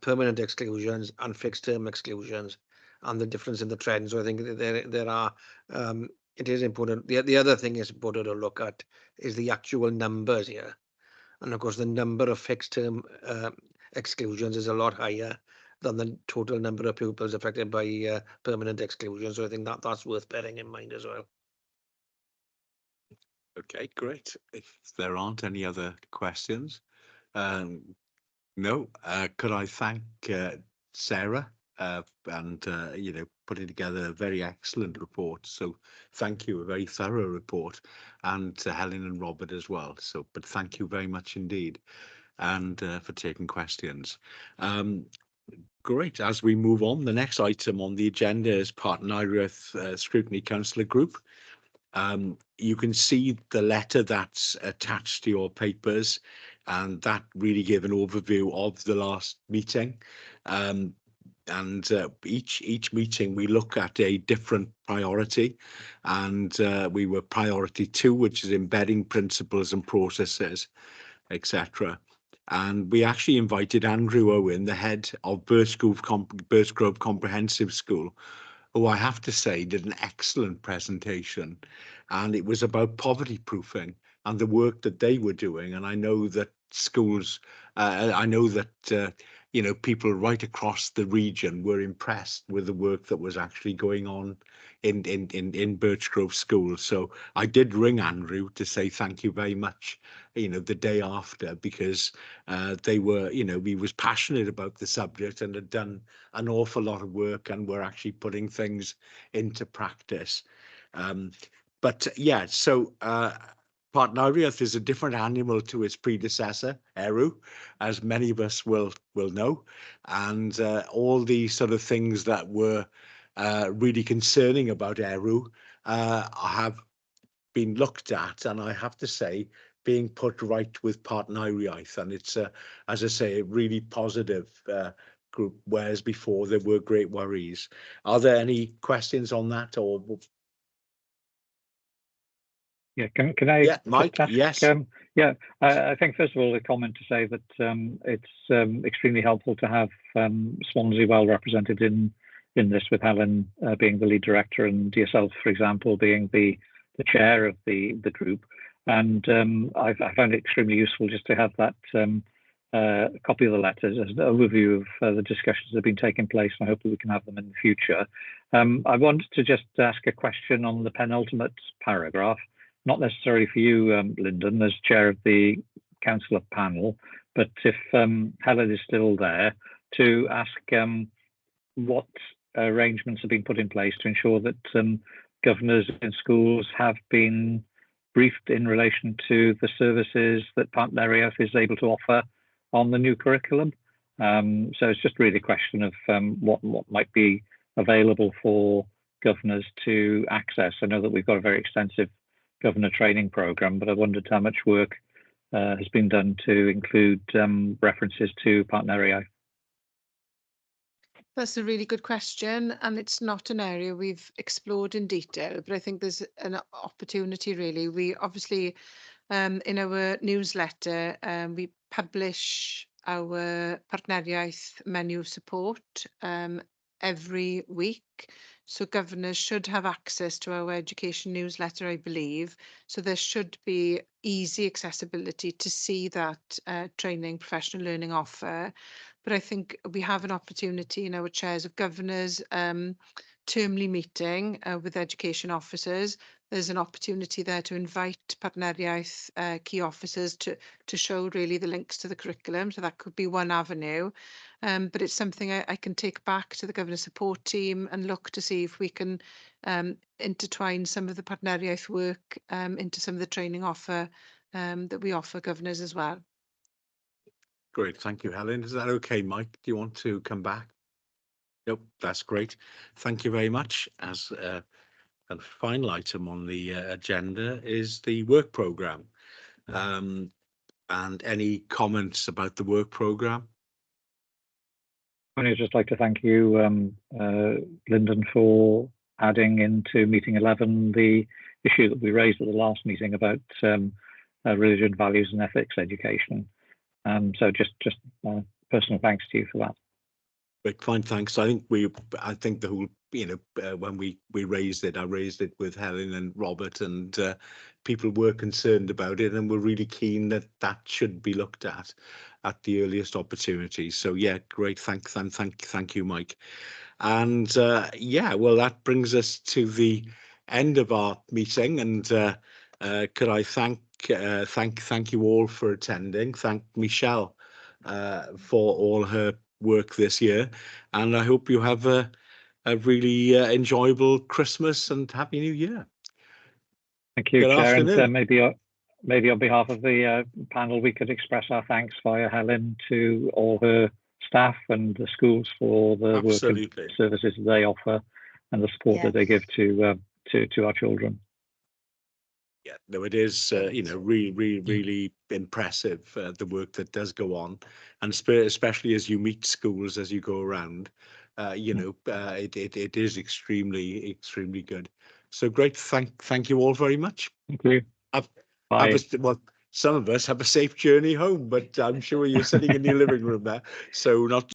permanent exclusions and fixed term exclusions, and the difference in the trend. So I think there are it is important. The other thing is important to look at is the actual numbers here, and of course the number of fixed term exclusions is a lot higher than the total number of pupils affected by permanent exclusion. So I think that's worth bearing in mind as well. Okay, great. If there aren't any other questions, no, could I thank Sarah and putting together a very excellent report. So thank you, a very thorough report, and to Helen and Robert as well. So, but thank you very much indeed, and for taking questions. Great. As we move on, the next item on the agenda is Partneriaeth Scrutiny Councillor Group. You can see the letter that's attached to your papers, and that really gave an overview of the last meeting. And each meeting we look at a different priority, and we were priority 2, which is embedding principles and processes, etc. And we actually invited Andrew Owen, the head of Birchgrove Comprehensive School, who I have to say did an excellent presentation, and it was about poverty proofing and the work that they were doing. And I know that schools, people right across the region were impressed with the work that was actually going on in Birchgrove School. So I did ring Andrew to say thank you very much, the day after, because he was passionate about the subject and had done an awful lot of work and were actually putting things into practice. Partneriaeth is a different animal to its predecessor, Eru, as many of us will know, and all the sort of things that were really concerning about Eru have been looked at, and I have to say, being put right with Partneriaeth, and it's, as I say, a really positive group, whereas before there were great worries. Are there any questions on that, or? Yeah, can I? Yeah, Mike. Ask, yes. I think first of all a comment to say that it's extremely helpful to have Swansea well represented in this, with Helen being the lead director and yourself, for example, being the chair of the group. And I found it extremely useful just to have that copy of the letters as an overview of the discussions that have been taking place, and I hope that we can have them in the future. I wanted to just ask a question on the penultimate paragraph. Not necessarily for you, Lyndon, as chair of the councillor panel, but if Helen is still there, to ask what arrangements have been put in place to ensure that governors in schools have been briefed in relation to the services that Partneriaeth is able to offer on the new curriculum. So it's just really a question of what might be available for governors to access. I know that we've got a very extensive governor training program, but I wondered how much work has been done to include references to Partneriaeth. That's a really good question, and it's not an area we've explored in detail, but I think there's an opportunity really. We obviously, in our newsletter, we publish our Partneriaeth menu of support every week. So governors should have access to our education newsletter, I believe. So there should be easy accessibility to see that training, professional learning offer. But I think we have an opportunity in our chairs of governors termly meeting with education officers. There's an opportunity there to invite Partneriaeth key officers to show really the links to the curriculum. So that could be one avenue. But it's something I can take back to the governor support team and look to see if we can intertwine some of the Partneriaeth work into some of the training offer that we offer governors as well. Great, thank you, Helen. Is that okay, Mike? Do you want to come back? Nope, that's great. Thank you very much. As a final item on the agenda is the work programme. And any comments about the work programme? I'd just like to thank you, Lyndon, for adding into meeting 11 the issue that we raised at the last meeting about religion, values, and ethics education. So just personal thanks to you for that. Great, fine, thanks. I think the whole, when we raised it, I raised it with Helen and Robert, and people were concerned about it, and were really keen that that should be looked at the earliest opportunity. So yeah, great, thank you, Mike. And yeah, well, that brings us to the end of our meeting, and could I thank you all for attending. Thank Michelle for all her work this year, and I hope you have a really enjoyable Christmas and Happy New Year. Thank you, Good Chair. afternoon. And maybe on behalf of the panel, we could express our thanks via Helen to all her staff and the schools for the work and services they offer and the support that they give to our children. Yeah, no, it is, really impressive, the work that does go on, and especially as you meet schools as you go around, it is extremely good. So great, thank you all very much. Thank you. Bye. Well, some of us have a safe journey home, but I'm sure you're sitting in your living room there, so not